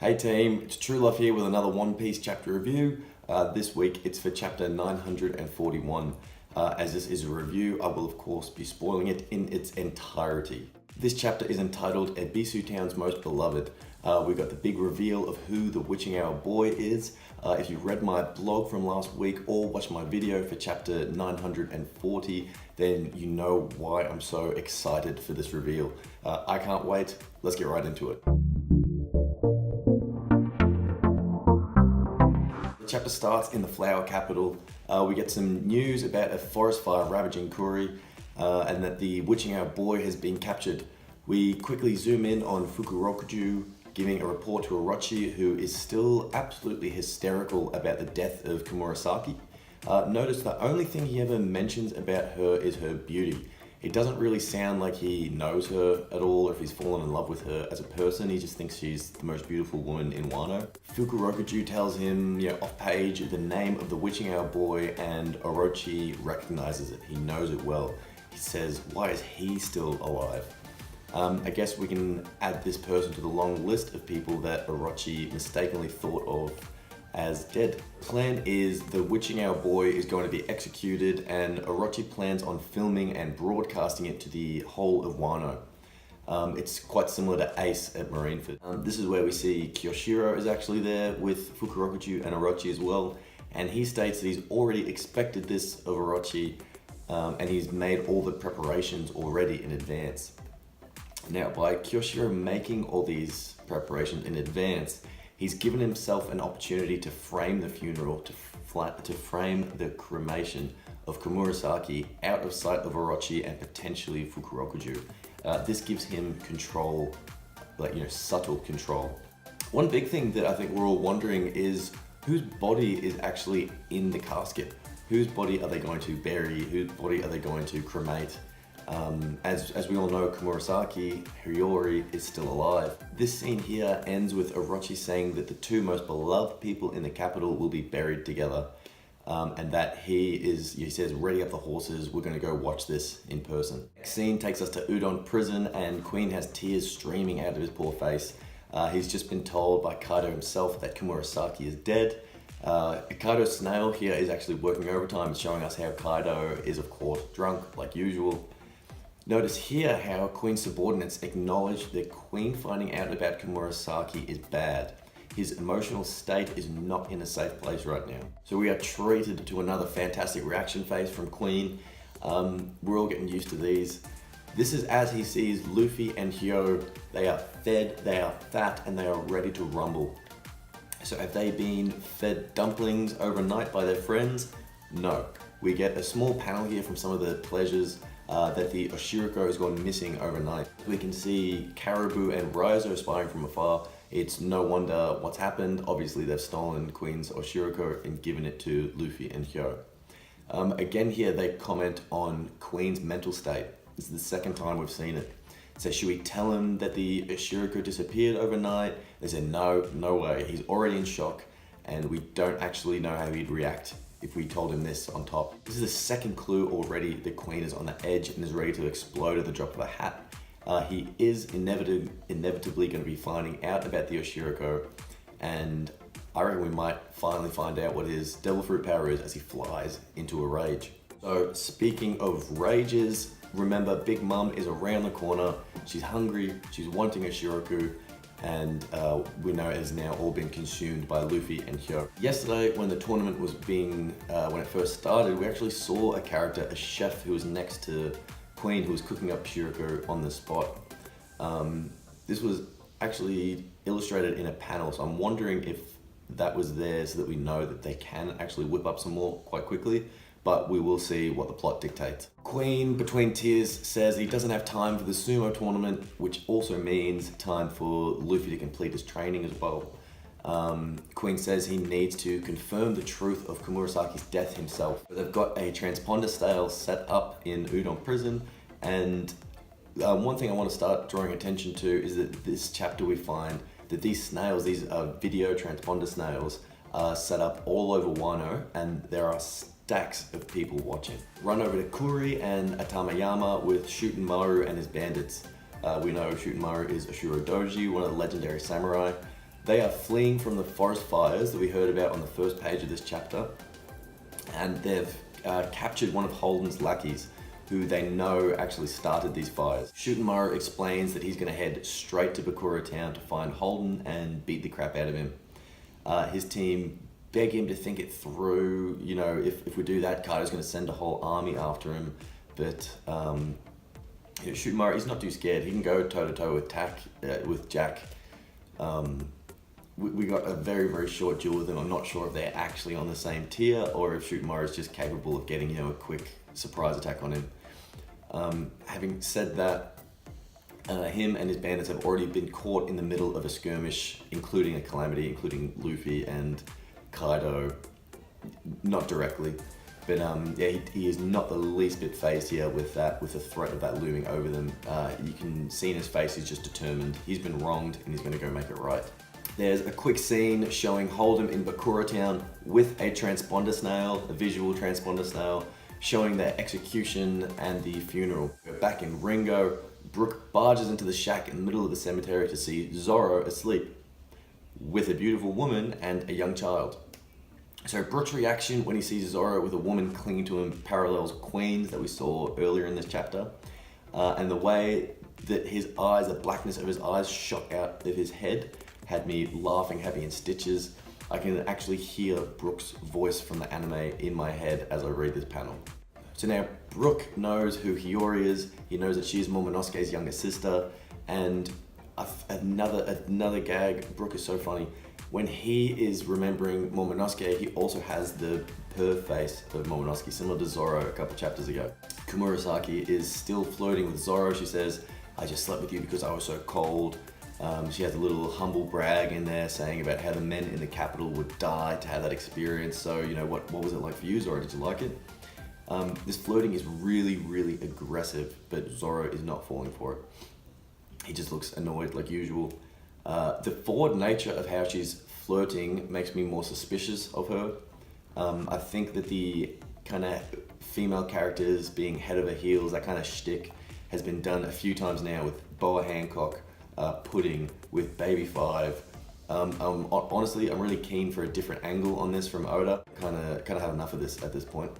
Hey team, it's True Love here with another One Piece chapter review. This week it's for chapter 941. As this is a review, I will of course be spoiling it in its entirety. This chapter is entitled Ebisu Town's Most Beloved. We got the big reveal of who the Witching Hour boy is. If you read my blog from last week or watched my video for chapter 940, then you know why I'm so excited for this reveal. I can't wait. Let's get right into it. The chapter starts in the Flower Capital. We get some news about a forest fire ravaging Kuri and that the Witching Hour boy has been captured. We quickly zoom in on Fukurokuju giving a report to Orochi, who is still absolutely hysterical about the death of Komurasaki. Notice the only thing he ever mentions about her is her beauty. It doesn't really sound like he knows her at all or if he's fallen in love with her as a person. He just thinks she's the most beautiful woman in Wano. Fukurokuju tells him, off page, the name of the Witching Hour boy, and Orochi recognizes it. He knows it well. He says, why is he still alive? I guess we can add this person to the long list of people that Orochi mistakenly thought of as dead. The plan is the Witching Hour boy is going to be executed, and Orochi plans on filming and broadcasting it to the whole of Wano. It's quite similar to Ace at Marineford. This is where we see Kyoshiro is actually there with Fukurokuju and Orochi as well, and he states that he's already expected this of Orochi, and he's made all the preparations already in advance. Now, by Kyoshiro making all these preparations in advance, he's given himself an opportunity to frame the funeral, to frame the cremation of Komurasaki out of sight of Orochi and potentially Fukurokuju. This gives him control, subtle control. One big thing that I think we're all wondering is whose body is actually in the casket? Whose body are they going to bury? Whose body are they going to cremate? As we all know, Komurasaki, Hiyori, is still alive. This scene here ends with Orochi saying that the two most beloved people in the capital will be buried together, and that he says, ready up the horses, we're going to go watch this in person. Next scene takes us to Udon Prison, and Queen has tears streaming out of his poor face. He's just been told by Kaido himself that Komurasaki is dead. Kaido's snail here is actually working overtime, showing us how Kaido is of course drunk like usual. Notice here how Queen's subordinates acknowledge that Queen finding out about Komurasaki is bad. His emotional state is not in a safe place right now. So we are treated to another fantastic reaction phase from Queen. We're all getting used to these. This is as he sees Luffy and Hyo. They are fed, they are fat, and they are ready to rumble. So have they been fed dumplings overnight by their friends? No. We get a small panel here from some of the pleasures that the Oshiroko has gone missing overnight. We can see Caribou and Raizo spying from afar. It's no wonder what's happened. Obviously they've stolen Queen's Oshiroko and given it to Luffy and Hyo. Again here they comment on Queen's mental state. This is the second time we've seen it. So should we tell him that the Oshiroko disappeared overnight? They said no way. He's already in shock and we don't actually know how he'd react if we told him this on top. This is the second clue already that Queen is on the edge and is ready to explode at the drop of a hat. He is inevitably going to be finding out about the Oshiroko, and I reckon we might finally find out what his devil fruit power is as he flies into a rage. So speaking of rages, remember Big Mom is around the corner. She's hungry, she's wanting Oshiroko, and we know it has now all been consumed by Luffy and Hyo. Yesterday, when the tournament was when it first started, we actually saw a character, a chef who was next to Queen, who was cooking up Shiroko on the spot. This was actually illustrated in a panel, so I'm wondering if that was there so that we know that they can actually whip up some more quite quickly, but we will see what the plot dictates. Queen, between tears, says he doesn't have time for the sumo tournament, which also means time for Luffy to complete his training as well. Queen says he needs to confirm the truth of Komurasaki's death himself. They've got a transponder snail set up in Udon Prison, and one thing I want to start drawing attention to is that this chapter we find that these snails, these video transponder snails, are set up all over Wano, and there are stacks of people watching. Run over to Kuri and Atamayama with Shootin' Maru and his bandits. We know Shootin' Maru is Ashura Doji, one of the legendary samurai. They are fleeing from the forest fires that we heard about on the first page of this chapter, and they've captured one of Holden's lackeys, who they know actually started these fires. Shutenmaru explains that he's going to head straight to Bakura town to find Holden and beat the crap out of him. His team beg him to think it through. You know, if we do that, Kaido's going to send a whole army after him. But Shutenmaru, he's not too scared. He can go toe-to-toe with Jack. We got a very, very short duel with them. I'm not sure if they're actually on the same tier or if Shutenmaru is just capable of getting, a quick surprise attack on him. Having said that, him and his bandits have already been caught in the middle of a skirmish, including a calamity, including Luffy and Kaido. Not directly, but he is not the least bit phased here with the threat of that looming over them. You can see in his face he's just determined. He's been wronged and he's going to go make it right. There's a quick scene showing Holden in Bakura town with a transponder snail, a visual transponder snail, showing their execution and the funeral. Back in Ringo, Brook barges into the shack in the middle of the cemetery to see Zoro asleep with a beautiful woman and a young child. So Brook's reaction when he sees Zoro with a woman clinging to him parallels Queen's that we saw earlier in this chapter. And the way that his eyes, the blackness of his eyes shot out of his head had me laughing happy in stitches. I can actually hear Brook's voice from the anime in my head as I read this panel. So now Brook knows who Hiyori is. He knows that she is Momonosuke's younger sister. And another gag, Brook is so funny. When he is remembering Momonosuke, he also has the purr face of Momonosuke, similar to Zoro a couple chapters ago. Kumurasaki is still flirting with Zoro. She says, "I just slept with you because I was so cold." She has a little humble brag in there saying about how the men in the capital would die to have that experience. So, what was it like for you, Zoro? Did you like it? This flirting is really, really aggressive, but Zoro is not falling for it. He just looks annoyed like usual. The forward nature of how she's flirting makes me more suspicious of her. I think that the kind of female characters being head over heels, that kind of shtick, has been done a few times now with Boa Hancock, Pudding, with Baby Five. Honestly, I'm really keen for a different angle on this from Oda. Kind of had enough of this at this point.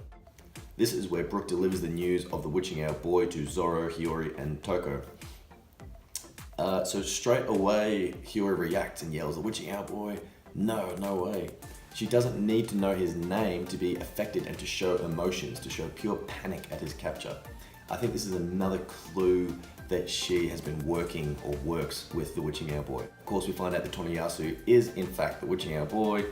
This is where Brook delivers the news of the witching hour boy to Zoro, Hiyori, and Toko. So straight away, Hiyori reacts and yells, "The witching hour boy? No way." She doesn't need to know his name to be affected and to show emotions, to show pure panic at his capture. I think this is another clue that she has been working or works with the witching hour boy. Of course, we find out that Tomiyasu is in fact the witching hour boy.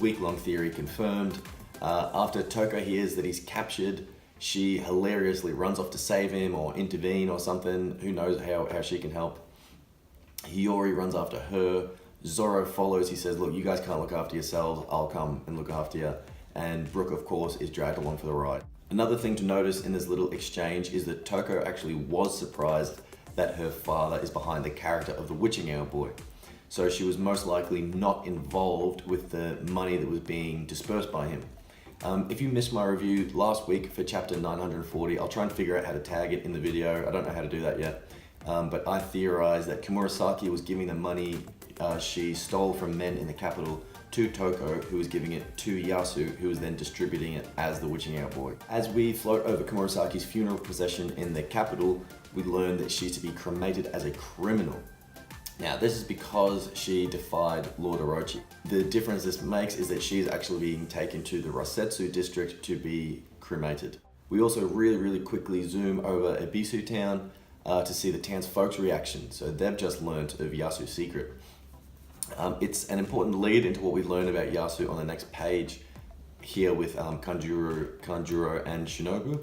Week-long theory confirmed. After Toko hears that he's captured, she hilariously runs off to save him or intervene or something. Who knows how she can help. Hiyori runs after her. Zoro follows. He says, "Look, you guys can't look after yourselves. I'll come and look after you." And Brook, of course, is dragged along for the ride. Another thing to notice in this little exchange is that Toko actually was surprised that her father is behind the character of the witching hour boy. So she was most likely not involved with the money that was being dispersed by him. If you missed my review last week for chapter 940, I'll try and figure out how to tag it in the video. I don't know how to do that yet. But I theorized that Kumurasaki was giving the money she stole from men in the capital to Toko, who was giving it to Yasu, who was then distributing it as the witching hour boy. As we float over Kumurasaki's funeral procession in the capital, we learn that she's to be cremated as a criminal. Now, this is because she defied Lord Orochi. The difference this makes is that she's actually being taken to the Rosetsu district to be cremated. We also really quickly zoom over Ebisu town to see the town's folks' reaction. So they've just learnt of Yasu's secret. It's an important lead into what we learn about Yasu on the next page here with Kanjuro and Shinobu.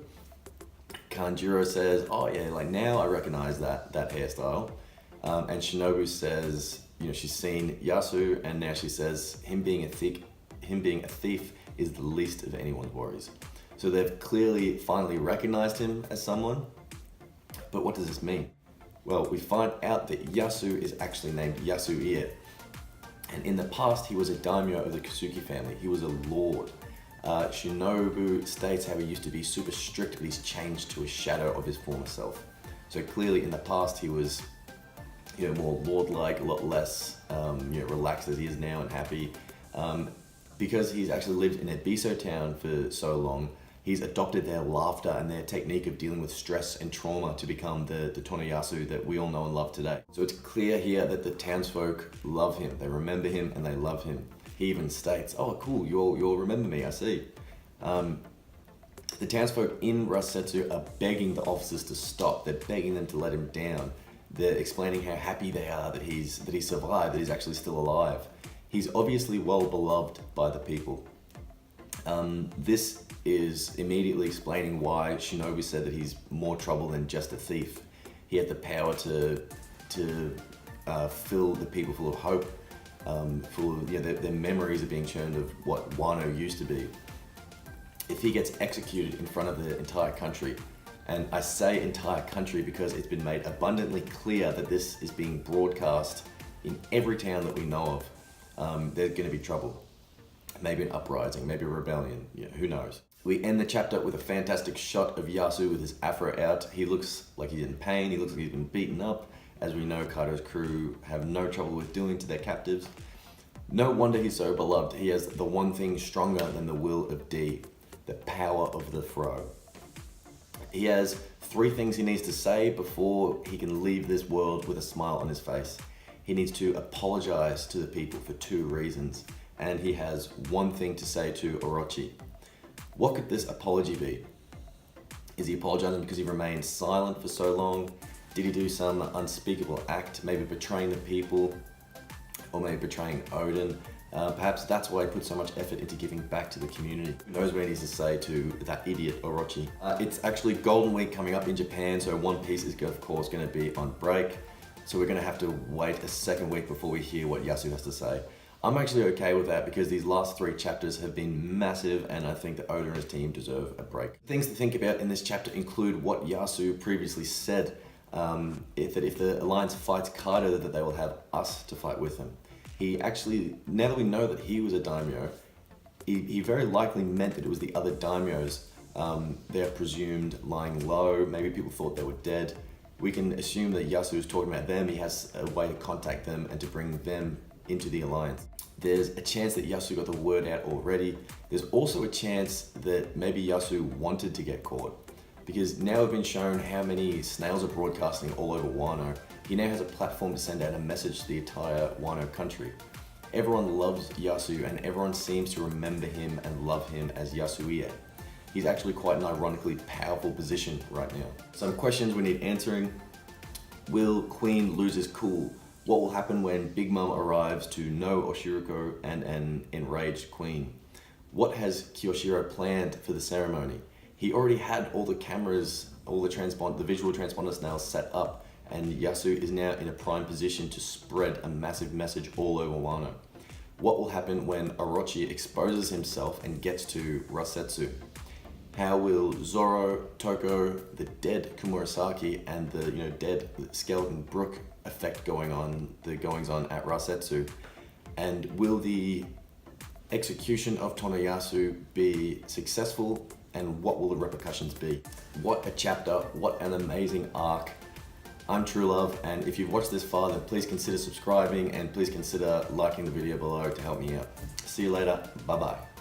Kanjuro says, "Oh yeah, like now I recognize that hairstyle." And Shinobu says, she's seen Yasu, and now she says him being a thief is the least of anyone's worries. So they've clearly finally recognized him as someone. But what does this mean? Well, we find out that Yasu is actually named Yasuie. And in the past, he was a daimyo of the Kasuki family. He was a lord. Shinobu states how he used to be super strict, but he's changed to a shadow of his former self. So clearly in the past, he was more lord-like, a lot less relaxed as he is now and happy. Because he's actually lived in Ebiso town for so long, he's adopted their laughter and their technique of dealing with stress and trauma to become the Tonoyasu that we all know and love today. So it's clear here that the townsfolk love him, they remember him and they love him. He even states, "Oh cool, you'll remember me, I see." The townsfolk in Rasetsu are begging the officers to stop, they're begging them to let him down. They're explaining how happy they are that he survived, that he's actually still alive. He's obviously well beloved by the people. This is immediately explaining why Shinobu said that he's more trouble than just a thief. He had the power to fill the people full of hope, their memories are being churned of what Wano used to be. If he gets executed in front of the entire country, and I say entire country because it's been made abundantly clear that this is being broadcast in every town that we know of, there's going to be trouble. Maybe an uprising, maybe a rebellion, who knows. We end the chapter with a fantastic shot of Yasu with his afro out. He looks like he's in pain, he looks like he's been beaten up, as we know Kaido's crew have no trouble with doing to their captives. No wonder he's so beloved. He has the one thing stronger than the will of D, the power of the throw. He has 3 things he needs to say before he can leave this world with a smile on his face. He needs to apologize to the people for 2 reasons, and he has 1 thing to say to Orochi. What could this apology be? Is he apologizing because he remained silent for so long? Did he do some unspeakable act, maybe betraying the people, or maybe betraying Odin? Perhaps that's why he put so much effort into giving back to the community. Who knows what he needs to say to that idiot Orochi. It's actually Golden Week coming up in Japan, so One Piece is of course going to be on break. So we're going to have to wait a second week before we hear what Yasu has to say. I'm actually okay with that because these last 3 chapters have been massive and I think that Oda and his team deserve a break. Things to think about in this chapter include what Yasu previously said, if the Alliance fights Kaido, that they will have us to fight with him. He actually, now that we know that he was a daimyo, he very likely meant that it was the other daimyos. They're presumed lying low, maybe people thought they were dead. We can assume that Yasu is talking about them, he has a way to contact them and to bring them into the Alliance. There's a chance that Yasu got the word out already. There's also a chance that maybe Yasu wanted to get caught, because now we've been shown how many snails are broadcasting all over Wano. He now has a platform to send out a message to the entire Wano country. Everyone loves Yasu and everyone seems to remember him and love him as Yasuie. He's actually quite an ironically powerful position right now. Some questions we need answering. Will Queen lose his cool? What will happen when Big Mom arrives to know Oshiroko and an enraged Queen? What has Kiyoshiro planned for the ceremony? He already had all the cameras, all the visual transponders now set up, and Yasu is now in a prime position to spread a massive message all over Wano. What will happen when Orochi exposes himself and gets to Rasetsu? How will Zoro, Toko, the dead Kumurasaki, and the dead skeleton Brook affect the goings on at Rasetsu? And will the execution of Tonoyasu be successful, and what will the repercussions be? What a chapter, what an amazing arc. I'm True Love, and if you've watched this far, then please consider subscribing and please consider liking the video below to help me out. See you later, bye bye.